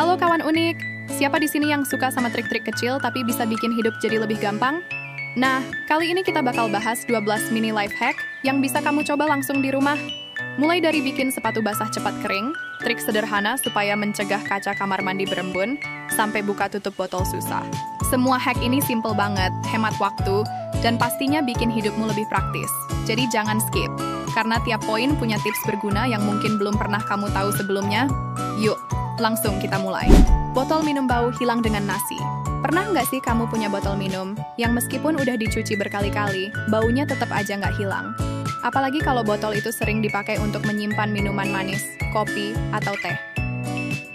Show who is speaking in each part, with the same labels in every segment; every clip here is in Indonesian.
Speaker 1: Halo kawan unik, siapa di sini yang suka sama trik-trik kecil tapi bisa bikin hidup jadi lebih gampang? Nah, kali ini kita bakal bahas 12 mini life hack yang bisa kamu coba langsung di rumah. Mulai dari bikin sepatu basah cepat kering, trik sederhana supaya mencegah kaca kamar mandi berembun, sampai buka tutup botol susah. Semua hack ini simple banget, hemat waktu, dan pastinya bikin hidupmu lebih praktis. Jadi jangan skip, karena tiap poin punya tips berguna yang mungkin belum pernah kamu tahu sebelumnya. Yuk, langsung kita mulai. Botol minum bau hilang dengan nasi. Pernah nggak sih kamu punya botol minum yang meskipun udah dicuci berkali-kali, baunya tetap aja nggak hilang? Apalagi kalau botol itu sering dipakai untuk menyimpan minuman manis, kopi, atau teh.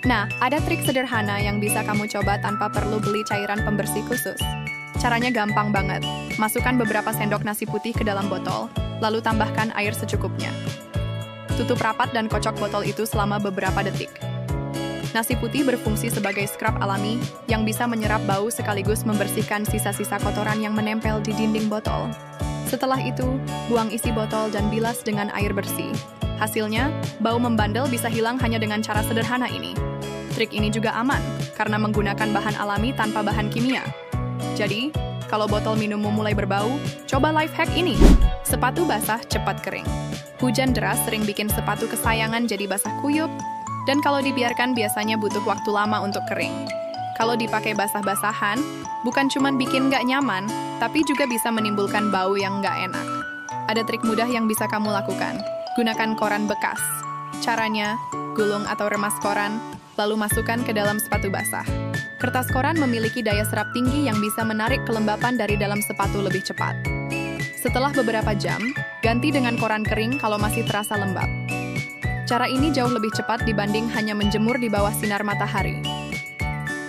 Speaker 1: Nah, ada trik sederhana yang bisa kamu coba tanpa perlu beli cairan pembersih khusus. Caranya gampang banget. Masukkan beberapa sendok nasi putih ke dalam botol, lalu tambahkan air secukupnya. Tutup rapat dan kocok botol itu selama beberapa detik. Nasi putih berfungsi sebagai scrub alami yang bisa menyerap bau sekaligus membersihkan sisa-sisa kotoran yang menempel di dinding botol. Setelah itu, buang isi botol dan bilas dengan air bersih. Hasilnya, bau membandel bisa hilang hanya dengan cara sederhana ini. Trik ini juga aman, karena menggunakan bahan alami tanpa bahan kimia. Jadi, kalau botol minummu mulai berbau, coba life hack ini. Sepatu basah cepat kering. Hujan deras sering bikin sepatu kesayangan jadi basah kuyup, dan kalau dibiarkan biasanya butuh waktu lama untuk kering. Kalau dipakai basah-basahan, bukan cuma bikin nggak nyaman, tapi juga bisa menimbulkan bau yang nggak enak. Ada trik mudah yang bisa kamu lakukan. Gunakan koran bekas. Caranya, gulung atau remas koran, lalu masukkan ke dalam sepatu basah. Kertas koran memiliki daya serap tinggi yang bisa menarik kelembapan dari dalam sepatu lebih cepat. Setelah beberapa jam, ganti dengan koran kering kalau masih terasa lembab. Cara ini jauh lebih cepat dibanding hanya menjemur di bawah sinar matahari.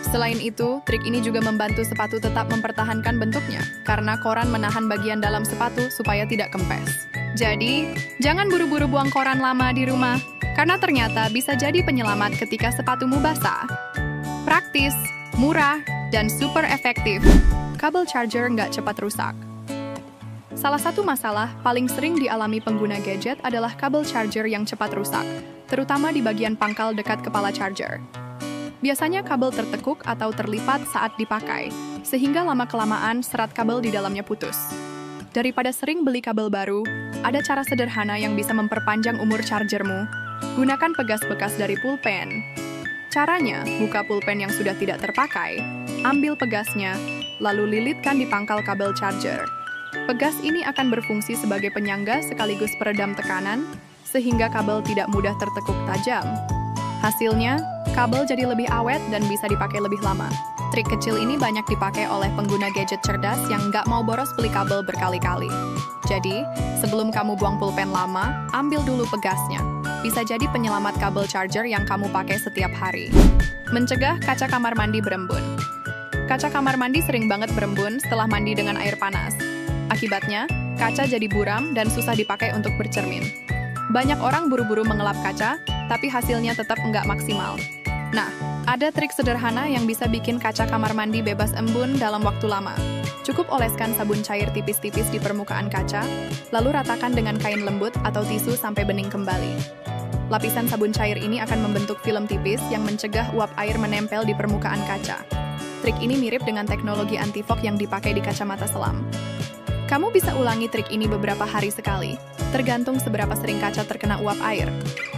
Speaker 1: Selain itu, trik ini juga membantu sepatu tetap mempertahankan bentuknya, karena koran menahan bagian dalam sepatu supaya tidak kempes. Jadi, jangan buru-buru buang koran lama di rumah, karena ternyata bisa jadi penyelamat ketika sepatumu basah. Praktis, murah, dan super efektif. Kabel charger nggak cepat rusak. Salah satu masalah paling sering dialami pengguna gadget adalah kabel charger yang cepat rusak, terutama di bagian pangkal dekat kepala charger. Biasanya kabel tertekuk atau terlipat saat dipakai, sehingga lama-kelamaan serat kabel di dalamnya putus. Daripada sering beli kabel baru, ada cara sederhana yang bisa memperpanjang umur chargermu. Gunakan pegas bekas dari pulpen. Caranya, buka pulpen yang sudah tidak terpakai, ambil pegasnya, lalu lilitkan di pangkal kabel charger. Pegas ini akan berfungsi sebagai penyangga sekaligus peredam tekanan, sehingga kabel tidak mudah tertekuk tajam. Hasilnya, kabel jadi lebih awet dan bisa dipakai lebih lama. Trik kecil ini banyak dipakai oleh pengguna gadget cerdas yang nggak mau boros beli kabel berkali-kali. Jadi, sebelum kamu buang pulpen lama, ambil dulu pegasnya. Bisa jadi penyelamat kabel charger yang kamu pakai setiap hari. Mencegah kaca kamar mandi berembun. Kaca kamar mandi sering banget berembun setelah mandi dengan air panas. Akibatnya, kaca jadi buram dan susah dipakai untuk bercermin. Banyak orang buru-buru mengelap kaca, tapi hasilnya tetap nggak maksimal. Nah, ada trik sederhana yang bisa bikin kaca kamar mandi bebas embun dalam waktu lama. Cukup oleskan sabun cair tipis-tipis di permukaan kaca, lalu ratakan dengan kain lembut atau tisu sampai bening kembali. Lapisan sabun cair ini akan membentuk film tipis yang mencegah uap air menempel di permukaan kaca. Trik ini mirip dengan teknologi anti-fog yang dipakai di kacamata selam. Kamu bisa ulangi trik ini beberapa hari sekali, tergantung seberapa sering kaca terkena uap air.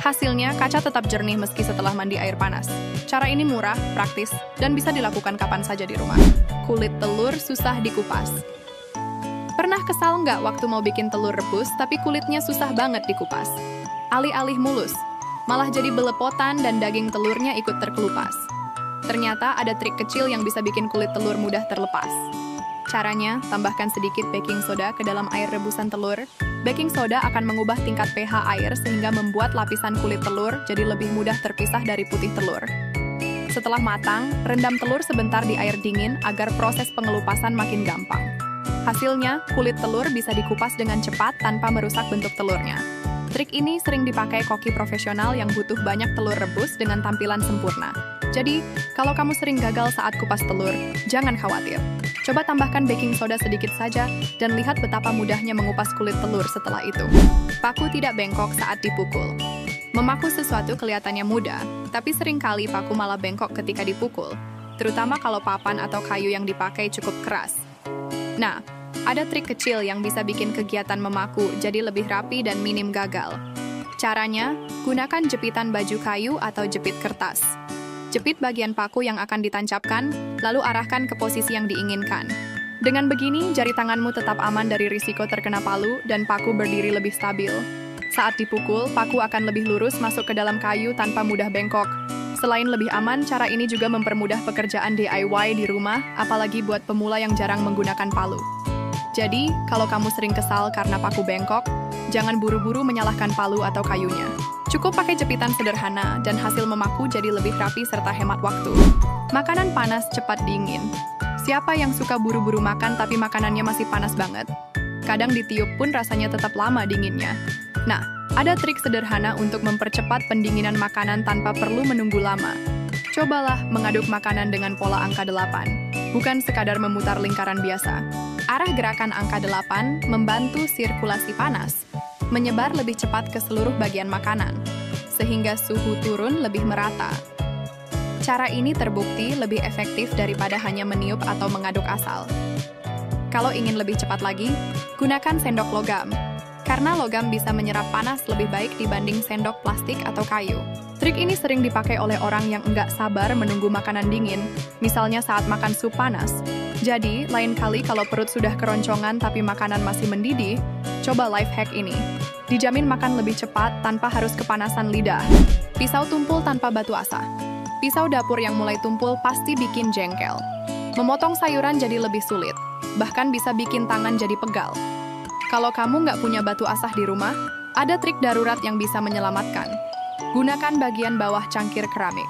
Speaker 1: Hasilnya, kaca tetap jernih meski setelah mandi air panas. Cara ini murah, praktis, dan bisa dilakukan kapan saja di rumah. Kulit telur susah dikupas. Pernah kesal nggak waktu mau bikin telur rebus, tapi kulitnya susah banget dikupas? Alih-alih mulus, malah jadi belepotan dan daging telurnya ikut terkelupas. Ternyata ada trik kecil yang bisa bikin kulit telur mudah terlepas. Caranya, tambahkan sedikit baking soda ke dalam air rebusan telur. Baking soda akan mengubah tingkat pH air sehingga membuat lapisan kulit telur jadi lebih mudah terpisah dari putih telur. Setelah matang, rendam telur sebentar di air dingin agar proses pengelupasan makin gampang. Hasilnya, kulit telur bisa dikupas dengan cepat tanpa merusak bentuk telurnya. Trik ini sering dipakai koki profesional yang butuh banyak telur rebus dengan tampilan sempurna. Jadi, kalau kamu sering gagal saat kupas telur, jangan khawatir. Coba tambahkan baking soda sedikit saja dan lihat betapa mudahnya mengupas kulit telur setelah itu. Paku tidak bengkok saat dipukul. Memaku sesuatu kelihatannya mudah, tapi seringkali paku malah bengkok ketika dipukul, terutama kalau papan atau kayu yang dipakai cukup keras. Nah, ada trik kecil yang bisa bikin kegiatan memaku jadi lebih rapi dan minim gagal. Caranya, gunakan jepitan baju kayu atau jepit kertas. Jepit bagian paku yang akan ditancapkan, lalu arahkan ke posisi yang diinginkan. Dengan begini, jari tanganmu tetap aman dari risiko terkena palu dan paku berdiri lebih stabil. Saat dipukul, paku akan lebih lurus masuk ke dalam kayu tanpa mudah bengkok. Selain lebih aman, cara ini juga mempermudah pekerjaan DIY di rumah, apalagi buat pemula yang jarang menggunakan palu. Jadi, kalau kamu sering kesal karena paku bengkok, jangan buru-buru menyalahkan palu atau kayunya. Cukup pakai jepitan sederhana dan hasil memaku jadi lebih rapi serta hemat waktu. Makanan panas cepat dingin. Siapa yang suka buru-buru makan tapi makanannya masih panas banget? Kadang ditiup pun rasanya tetap lama dinginnya. Nah, ada trik sederhana untuk mempercepat pendinginan makanan tanpa perlu menunggu lama. Cobalah mengaduk makanan dengan pola angka 8, bukan sekadar memutar lingkaran biasa. Arah gerakan angka 8 membantu sirkulasi panas, menyebar lebih cepat ke seluruh bagian makanan, sehingga suhu turun lebih merata. Cara ini terbukti lebih efektif daripada hanya meniup atau mengaduk asal. Kalau ingin lebih cepat lagi, gunakan sendok logam. Karena logam bisa menyerap panas lebih baik dibanding sendok plastik atau kayu. Trik ini sering dipakai oleh orang yang enggak sabar menunggu makanan dingin, misalnya saat makan sup panas. Jadi, lain kali kalau perut sudah keroncongan tapi makanan masih mendidih, coba life hack ini. Dijamin makan lebih cepat tanpa harus kepanasan lidah. Pisau tumpul tanpa batu asa. Pisau dapur yang mulai tumpul pasti bikin jengkel. Memotong sayuran jadi lebih sulit, bahkan bisa bikin tangan jadi pegal. Kalau kamu nggak punya batu asah di rumah, ada trik darurat yang bisa menyelamatkan. Gunakan bagian bawah cangkir keramik.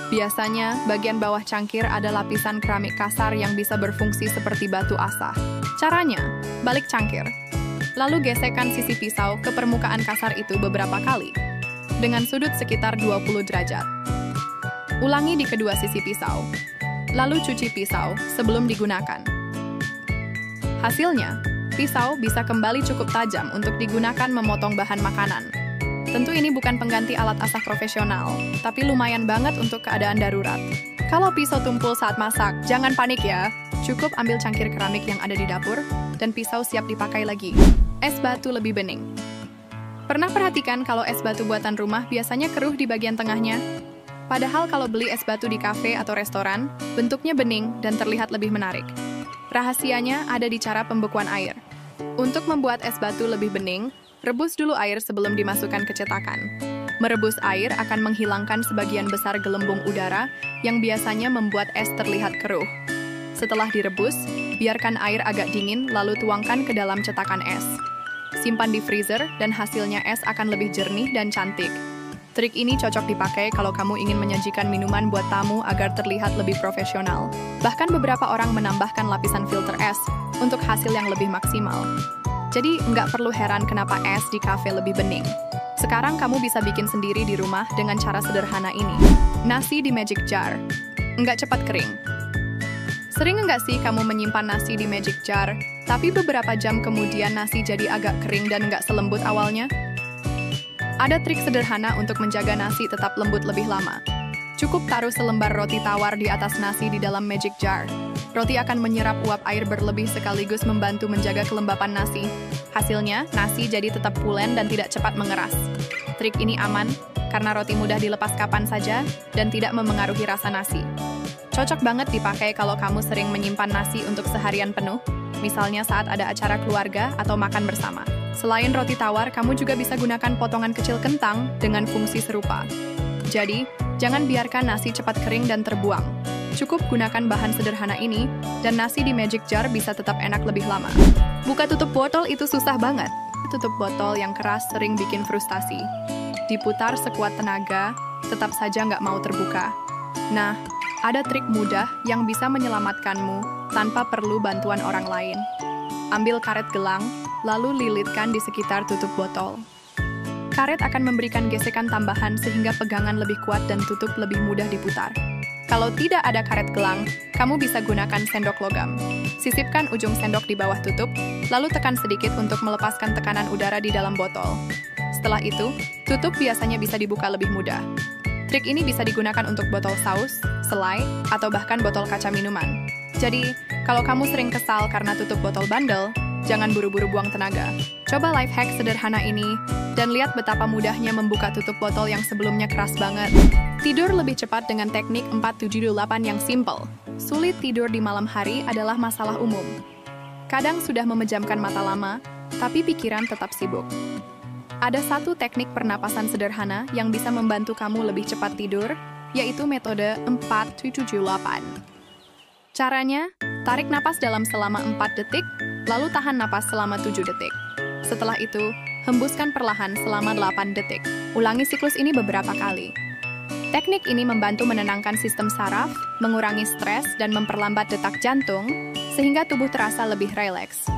Speaker 1: Biasanya, bagian bawah cangkir ada lapisan keramik kasar yang bisa berfungsi seperti batu asah. Caranya, balik cangkir. Lalu gesekkan sisi pisau ke permukaan kasar itu beberapa kali, dengan sudut sekitar 20 derajat. Ulangi di kedua sisi pisau. Lalu cuci pisau sebelum digunakan. Hasilnya, pisau bisa kembali cukup tajam untuk digunakan memotong bahan makanan. Tentu ini bukan pengganti alat asah profesional, tapi lumayan banget untuk keadaan darurat. Kalau pisau tumpul saat masak, jangan panik ya. Cukup ambil cangkir keramik yang ada di dapur, dan pisau siap dipakai lagi. Es batu lebih bening. Pernah perhatikan kalau es batu buatan rumah biasanya keruh di bagian tengahnya? Padahal kalau beli es batu di kafe atau restoran, bentuknya bening dan terlihat lebih menarik. Rahasianya ada di cara pembekuan air. Untuk membuat es batu lebih bening, rebus dulu air sebelum dimasukkan ke cetakan. Merebus air akan menghilangkan sebagian besar gelembung udara yang biasanya membuat es terlihat keruh. Setelah direbus, biarkan air agak dingin lalu tuangkan ke dalam cetakan es. Simpan di freezer dan hasilnya es akan lebih jernih dan cantik. Trik ini cocok dipakai kalau kamu ingin menyajikan minuman buat tamu agar terlihat lebih profesional. Bahkan beberapa orang menambahkan lapisan filter es untuk hasil yang lebih maksimal. Jadi, nggak perlu heran kenapa es di kafe lebih bening. Sekarang kamu bisa bikin sendiri di rumah dengan cara sederhana ini. Nasi di magic jar. Nggak cepat kering. Sering nggak sih kamu menyimpan nasi di magic jar, tapi beberapa jam kemudian nasi jadi agak kering dan nggak selembut awalnya? Ada trik sederhana untuk menjaga nasi tetap lembut lebih lama. Cukup taruh selembar roti tawar di atas nasi di dalam magic jar. Roti akan menyerap uap air berlebih sekaligus membantu menjaga kelembapan nasi. Hasilnya, nasi jadi tetap pulen dan tidak cepat mengeras. Trik ini aman, karena roti mudah dilepas kapan saja dan tidak memengaruhi rasa nasi. Cocok banget dipakai kalau kamu sering menyimpan nasi untuk seharian penuh, misalnya saat ada acara keluarga atau makan bersama. Selain roti tawar, kamu juga bisa gunakan potongan kecil kentang dengan fungsi serupa. Jadi, jangan biarkan nasi cepat kering dan terbuang. Cukup gunakan bahan sederhana ini, dan nasi di magic jar bisa tetap enak lebih lama. Buka tutup botol itu susah banget. Tutup botol yang keras sering bikin frustasi. Diputar sekuat tenaga, tetap saja nggak mau terbuka. Nah, ada trik mudah yang bisa menyelamatkanmu tanpa perlu bantuan orang lain. Ambil karet gelang, lalu lilitkan di sekitar tutup botol. Karet akan memberikan gesekan tambahan sehingga pegangan lebih kuat dan tutup lebih mudah diputar. Kalau tidak ada karet gelang, kamu bisa gunakan sendok logam. Sisipkan ujung sendok di bawah tutup, lalu tekan sedikit untuk melepaskan tekanan udara di dalam botol. Setelah itu, Tutup biasanya bisa dibuka lebih mudah. Trik ini bisa digunakan untuk botol saus, selai, atau bahkan botol kaca minuman. Jadi, kalau kamu sering kesal karena tutup botol bandel, jangan buru-buru buang tenaga. Coba life hack sederhana ini, dan lihat betapa mudahnya membuka tutup botol yang sebelumnya keras banget. Tidur lebih cepat dengan teknik 4-7-8 yang simple. Sulit tidur di malam hari adalah masalah umum. Kadang sudah memejamkan mata lama, tapi pikiran tetap sibuk. Ada satu teknik pernapasan sederhana yang bisa membantu kamu lebih cepat tidur, yaitu metode 4-7-8. Caranya, tarik napas dalam selama 4 detik, lalu tahan napas selama 7 detik. Setelah itu, hembuskan perlahan selama 8 detik. Ulangi siklus ini beberapa kali. Teknik ini membantu menenangkan sistem saraf, mengurangi stres, dan memperlambat detak jantung, sehingga tubuh terasa lebih rileks.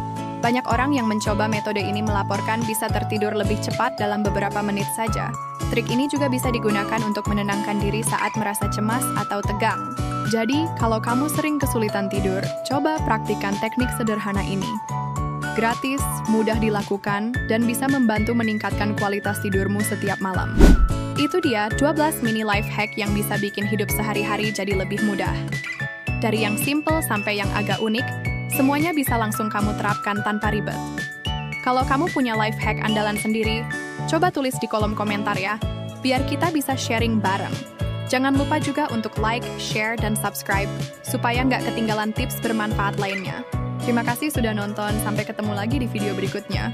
Speaker 1: Banyak orang yang mencoba metode ini melaporkan bisa tertidur lebih cepat dalam beberapa menit saja. Trik ini juga bisa digunakan untuk menenangkan diri saat merasa cemas atau tegang. Jadi, kalau kamu sering kesulitan tidur, coba praktikkan teknik sederhana ini. Gratis, mudah dilakukan, dan bisa membantu meningkatkan kualitas tidurmu setiap malam. Itu dia 12 mini life hack yang bisa bikin hidup sehari-hari jadi lebih mudah. Dari yang simple sampai yang agak unik, semuanya bisa langsung kamu terapkan tanpa ribet. Kalau kamu punya life hack andalan sendiri, coba tulis di kolom komentar ya, biar kita bisa sharing bareng. Jangan lupa juga untuk like, share, dan subscribe, supaya nggak ketinggalan tips bermanfaat lainnya. Terima kasih sudah nonton, sampai ketemu lagi di video berikutnya.